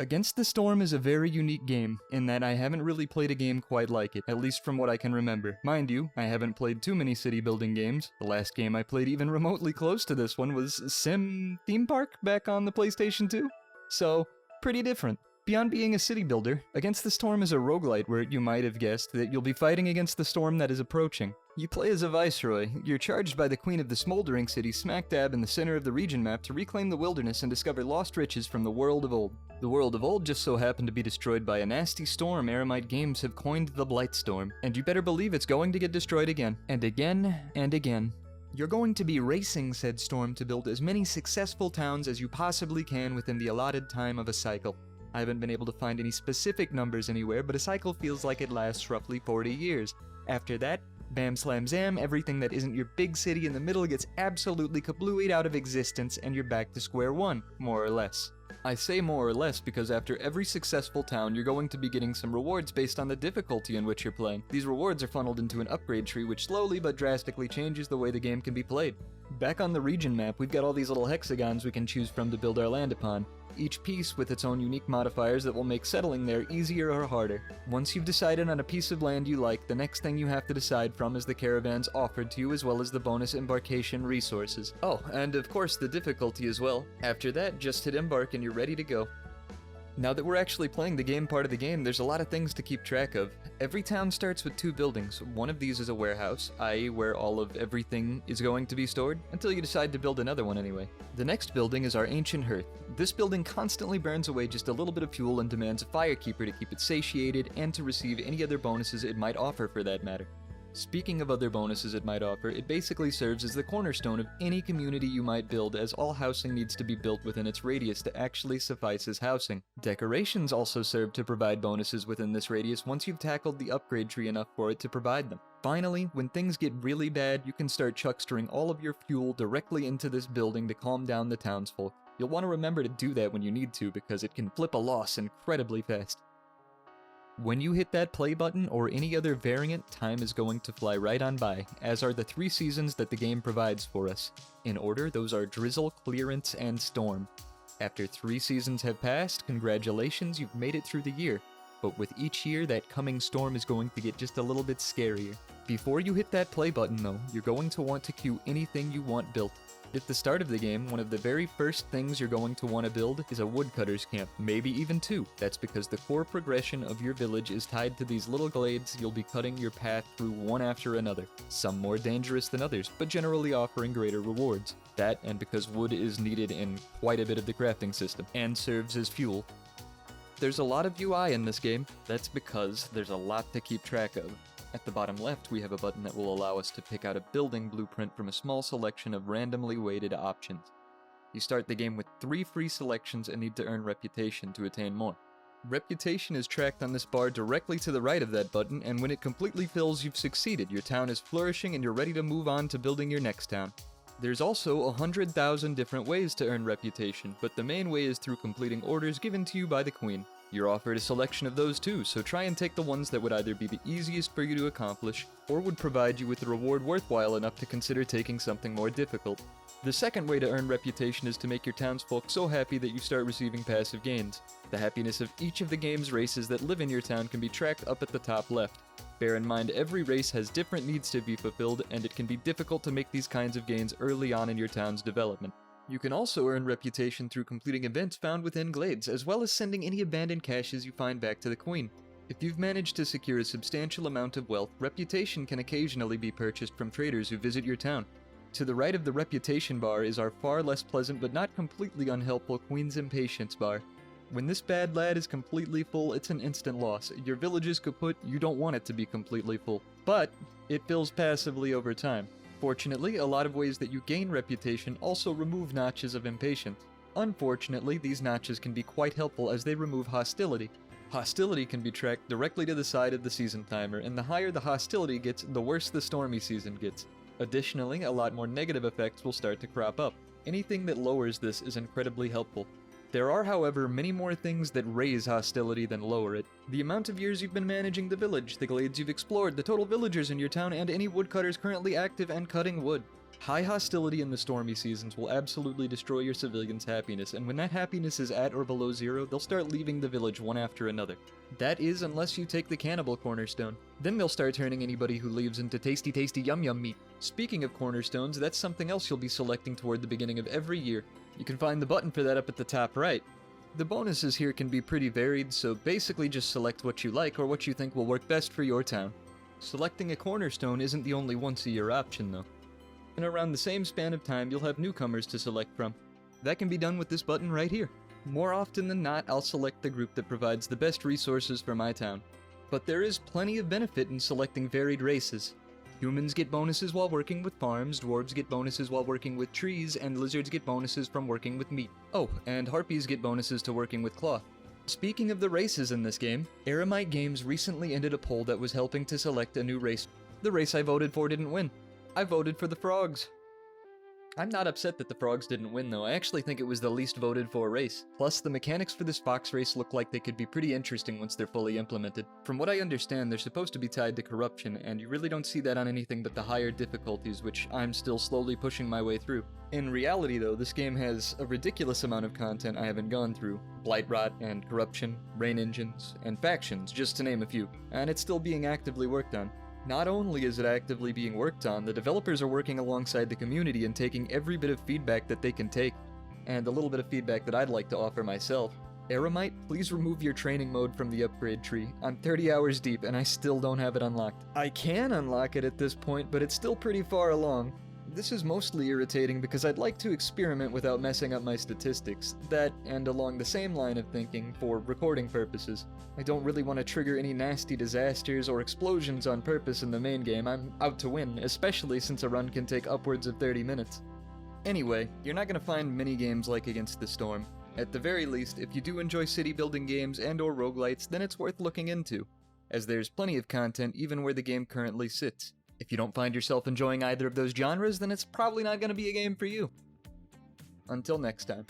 Against the Storm is a very unique game, in that I haven't really played a game quite like it, at least from what I can remember. Mind you, I haven't played too many city building games. The last game I played even remotely close to this one was Sim Theme Park back on the PlayStation 2. So, pretty different. Beyond being a city builder, Against the Storm is a roguelite where you might have guessed that you'll be fighting against the storm that is approaching. You play as a viceroy. You're charged by the Queen of the Smoldering City smack dab in the center of the region map to reclaim the wilderness and discover lost riches from the World of Old. The World of Old just so happened to be destroyed by a nasty storm Eremite Games have coined the Blightstorm, and you better believe it's going to get destroyed again, and again, and again. You're going to be racing said storm to build as many successful towns as you possibly can within the allotted time of a cycle. I haven't been able to find any specific numbers anywhere, but a cycle feels like it lasts roughly 40 years. After that, bam slam zam, everything that isn't your big city in the middle gets absolutely kablooied out of existence and you're back to square one, more or less. I say more or less because after every successful town, you're going to be getting some rewards based on the difficulty in which you're playing. These rewards are funneled into an upgrade tree which slowly but drastically changes the way the game can be played. Back on the region map, we've got all these little hexagons we can choose from to build our land upon, each piece with its own unique modifiers that will make settling there easier or harder. Once you've decided on a piece of land you like, the next thing you have to decide from is the caravans offered to you as well as the bonus embarkation resources. Oh, and of course the difficulty as well. After that, just hit embark and you're ready to go. Now that we're actually playing the game part of the game, there's a lot of things to keep track of. Every town starts with 2 buildings. One of these is a warehouse, i.e. where all of everything is going to be stored, until you decide to build another one anyway. The next building is our Ancient Hearth. This building constantly burns away just a little bit of fuel and demands a firekeeper to keep it satiated and to receive any other bonuses it might offer for that matter. Speaking of other bonuses it might offer, it basically serves as the cornerstone of any community you might build, as all housing needs to be built within its radius to actually suffice as housing. Decorations also serve to provide bonuses within this radius once you've tackled the upgrade tree enough for it to provide them. Finally, when things get really bad, you can start chuckstering all of your fuel directly into this building to calm down the townsfolk. You'll want to remember to do that when you need to, because it can flip a loss incredibly fast. When you hit that play button or any other variant, time is going to fly right on by, as are the 3 seasons that the game provides for us. In order, those are Drizzle, Clearance, and Storm. After 3 seasons have passed, congratulations, you've made it through the year. But with each year, that coming storm is going to get just a little bit scarier. Before you hit that play button though, you're going to want to queue anything you want built. At the start of the game, one of the very first things you're going to want to build is a woodcutter's camp, maybe even 2. That's because the core progression of your village is tied to these little glades you'll be cutting your path through one after another, some more dangerous than others, but generally offering greater rewards. That, and because wood is needed in quite a bit of the crafting system, and serves as fuel. There's a lot of UI in this game. That's because there's a lot to keep track of. At the bottom left, we have a button that will allow us to pick out a building blueprint from a small selection of randomly weighted options. You start the game with 3 free selections and need to earn reputation to attain more. Reputation is tracked on this bar directly to the right of that button, and when it completely fills, you've succeeded. Your town is flourishing and you're ready to move on to building your next town. There's also 100,000 different ways to earn reputation, but the main way is through completing orders given to you by the Queen. You're offered a selection of those too, so try and take the ones that would either be the easiest for you to accomplish, or would provide you with a reward worthwhile enough to consider taking something more difficult. The second way to earn reputation is to make your townsfolk so happy that you start receiving passive gains. The happiness of each of the game's races that live in your town can be tracked up at the top left. Bear in mind every race has different needs to be fulfilled, and it can be difficult to make these kinds of gains early on in your town's development. You can also earn reputation through completing events found within glades, as well as sending any abandoned caches you find back to the Queen. If you've managed to secure a substantial amount of wealth, reputation can occasionally be purchased from traders who visit your town. To the right of the reputation bar is our far less pleasant but not completely unhelpful Queen's Impatience bar. When this bad lad is completely full, it's an instant loss. Your village is kaput, you don't want it to be completely full. But it fills passively over time. Fortunately, a lot of ways that you gain reputation also remove notches of impatience. Unfortunately, these notches can be quite helpful as they remove hostility. Hostility can be tracked directly to the side of the season timer, and the higher the hostility gets, the worse the stormy season gets. Additionally, a lot more negative effects will start to crop up. Anything that lowers this is incredibly helpful. There are, however, many more things that raise hostility than lower it. The amount of years you've been managing the village, the glades you've explored, the total villagers in your town, and any woodcutters currently active and cutting wood. High hostility in the stormy seasons will absolutely destroy your civilians' happiness, and when that happiness is at or below 0, they'll start leaving the village one after another. That is, unless you take the cannibal cornerstone. Then they'll start turning anybody who leaves into tasty yum yum meat. Speaking of cornerstones, that's something else you'll be selecting toward the beginning of every year. You can find the button for that up at the top right. The bonuses here can be pretty varied, so basically just select what you like or what you think will work best for your town. Selecting a cornerstone isn't the only once-a-year option, though. And around the same span of time, you'll have newcomers to select from. That can be done with this button right here. More often than not, I'll select the group that provides the best resources for my town. But there is plenty of benefit in selecting varied races. Humans get bonuses while working with farms, dwarves get bonuses while working with trees, and lizards get bonuses from working with meat. Oh, and harpies get bonuses to working with cloth. Speaking of the races in this game, Eremite Games recently ended a poll that was helping to select a new race. The race I voted for didn't win. I voted for the frogs. I'm not upset that the frogs didn't win, though. I actually think it was the least voted for race. Plus, the mechanics for this fox race look like they could be pretty interesting once they're fully implemented. From what I understand, they're supposed to be tied to corruption, and you really don't see that on anything but the higher difficulties, which I'm still slowly pushing my way through. In reality, though, this game has a ridiculous amount of content I haven't gone through. Blightrot and corruption, rain engines, and factions, just to name a few. And it's still being actively worked on. Not only is it actively being worked on, the developers are working alongside the community and taking every bit of feedback that they can take. And a little bit of feedback that I'd like to offer myself. Eremite, please remove your training mode from the upgrade tree. I'm 30 hours deep and I still don't have it unlocked. I can unlock it at this point, but it's still pretty far along. This is mostly irritating because I'd like to experiment without messing up my statistics. That, and along the same line of thinking, for recording purposes. I don't really want to trigger any nasty disasters or explosions on purpose in the main game. I'm out to win, especially since a run can take upwards of 30 minutes. Anyway, you're not going to find many games like Against the Storm. At the very least, if you do enjoy city building games and or roguelites, then it's worth looking into, as there's plenty of content even where the game currently sits. If you don't find yourself enjoying either of those genres, then it's probably not going to be a game for you. Until next time.